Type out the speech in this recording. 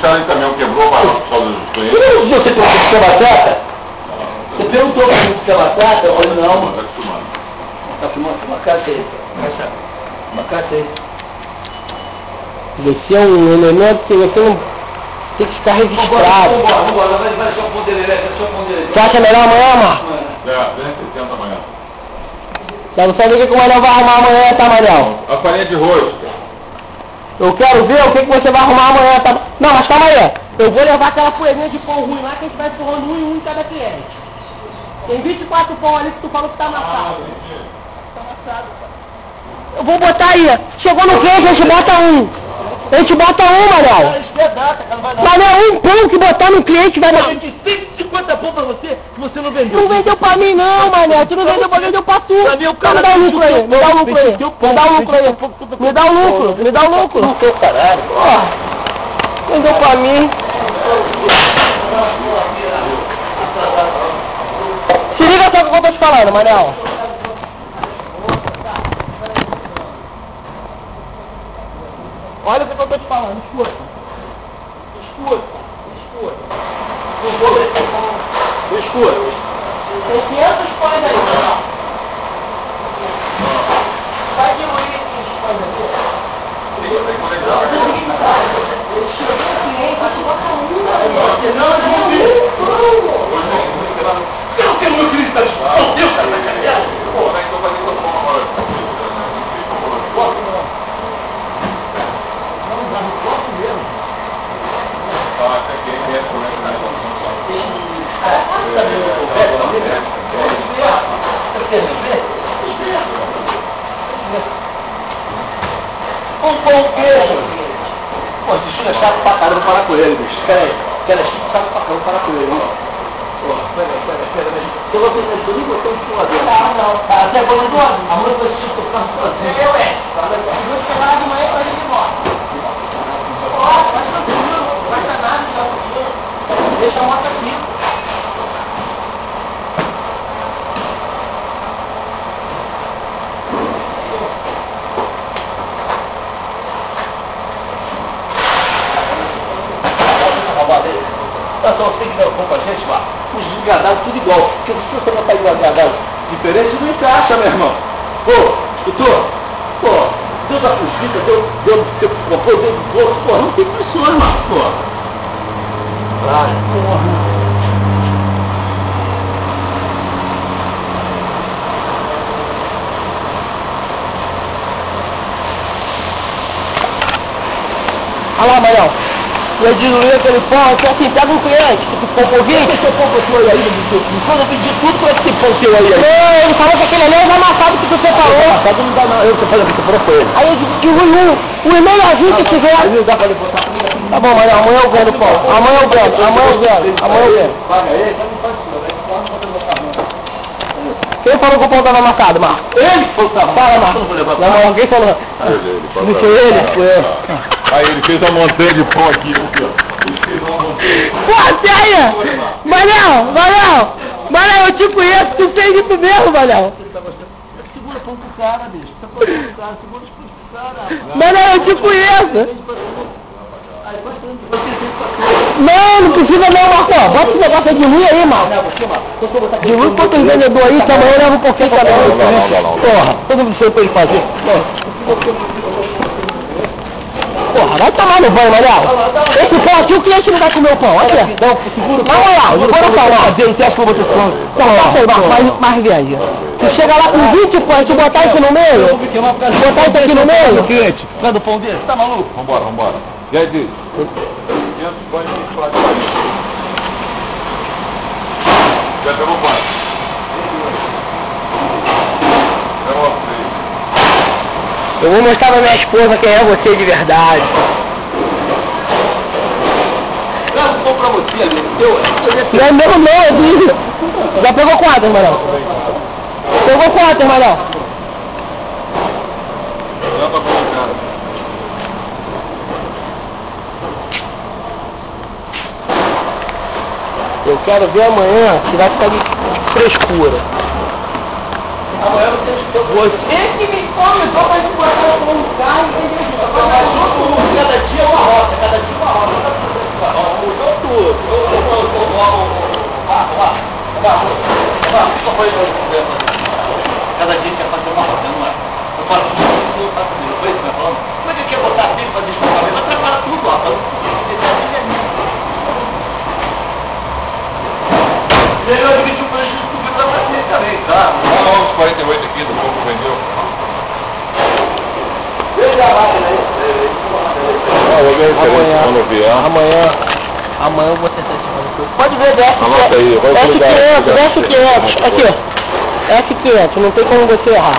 cara de caminhão quebrou, parou por causa dos clientes. Você perguntou se quer batata? Você perguntou se quer batata? Ou não, mano? Tá acostumado. Tá filmando? Uma caixa aí. Uma caixa aí. Esse é um elemento que você não tem que ficar registrado. Vambora, vai só pôr dele, Você acha melhor amanhã, Marco? Vem 60 amanhã. Já não sabe o que o Manel vai arrumar amanhã, tá, Manel? A farinha de rosca. Eu quero ver o que você vai arrumar amanhã, tá? Não, mas calma aí. Eu vou levar aquela poeirinha de pão ruim lá que a gente vai empurrando um em um em cada cliente. Tem 24 pão ali que tu falou que tá amassado. Tá amassado, cara. Eu vou botar aí. Chegou no cliente, a gente bota um. A gente bota um, Manel. Manel, um pão que botar no cliente vai dar. 150 pão pra você, que você não vendeu. Não vendeu pra mim não, Manel. Tu não vendeu pra mim, vendeu pra tu. Pra mim, o cara me dá o lucro aí. Me dá o lucro aí. vendeu Me dá o lucro aí. Me dá o lucro. Me dá o lucro. Não teu caralho. Ó, vendeu pra mim. Se liga só o que eu tô te falando, Manel. Olha o que eu tô te falando, escuta. Escura. Tem 500 pães aí, Manel. Vai diluir esses pães aqui. Chegou o cliente, vai te botar um. Eu não tenho meu filho, tá de meu Deus, cara, tá carregado. Pô, né? Então vai ter que tomar agora. Ah, até que é por aí, né? Um pão queijo. Pô, esse China é chato pra caramba parar com ele, bicho. Cara é chato pra caramba parar com ele, hein? Pô, pera, eu vou ter que nem botar um escolador. Não. Até quando eu a mãe vai se tocar sozinha. Eu é. Vou chegar lá de manhã pra gente ir embora. Ó, vai tranquilo. Não vai dar nada, já tranquilo. Deixa a moto aqui. Só tem que dar um pouco a gente, Marco. Os desgradados tudo igual. Porque se você botar de um desgradado diferente, não encaixa, meu irmão. Pô, escutou? Pô, deu da fugida, deu do bolso. Pô, não tem condições, Marco, pô. Ai, porra. Olha lá, Manel. Eu diluí aquele pão, então assim, pega um cliente, que ficou por 20. Esse pão que eu fui aí, quando eu pedi tudo pra esse pão seu aí. Não, ele falou que aquele ali é amassado que você falou. Amassado não dá não, eu que falei que você falou com ele. Aí eu dilui o melhorzinho que tiver. Aí não dá pra ele botar comida. Tá bom, Manel, amanhã eu vendo o pão. Amanhã eu vendo. Paga ele, então não faz isso, né? Pode botar no carro. Quem falou que o pão tava amassado, Marco? Ele falou que Fala, Marco. Não, quem falou? Não foi ele? Foi eu. Aí ele fez uma montanha de pão aqui, ó. Ele fez uma montanha. Pô, sério? Manel, eu te conheço, tu fez isso mesmo, Manel. Segura o pão pro cara, bicho. Você pode pro cara, segura os pães pro cara. Manel, eu te conheço. Aí vai ter Não precisa não, Marco. Bota esse negócio aí, dilui aí, Marco. Dilui com outro vendedor aí, que amanhã eu levo um pouquinho também. Não. Porra, todo mundo sabe pra ele fazer. Porra, vai tomar no banho, Manel. Esse pão aqui, o cliente não vai comer o pão. Aqui. Segura o Não, olha lá, segura o pão lá. Você acha que eu vou ter pão? Então, passa aí, Marco, mais viagem. Tu chega lá com 20 pães, tu botar isso no meio? Botar isso aqui no meio? Cliente, vai do pão dele? Tá maluco? Vambora. E aí, Didi? 500 pães de chocolate. Já pegou quanto? Pegou 3. Eu vou mostrar pra minha esposa quem é você de verdade. Traz um pão pra você ali, teu. Não é meu não, é dele. Já pegou quantas, Manel? Pegou quantas, Manel? Já tá colocando. Eu quero ver amanhã se vai ficar de frescura. Amanhã você que me come, só pra gente botar um carro e vender. Cada dia uma roça, cada dia uma roça. Eu falo, não tá comigo, foi isso que eu tô falando? Como é que ele quer botar tempo pra desculpar? Ele atrapalha tudo, rapaz. E ele vai admitir o prejuízo que o Vitor vai ter também, tá? Olha os 48 aqui do povo vendeu. Veja a máquina aí. Vou ver se quando vier. Amanhã eu vou tentar te falar. Pode ver, Anota aí, vai S500, S500, aqui, ó. S500, não tem como você errar.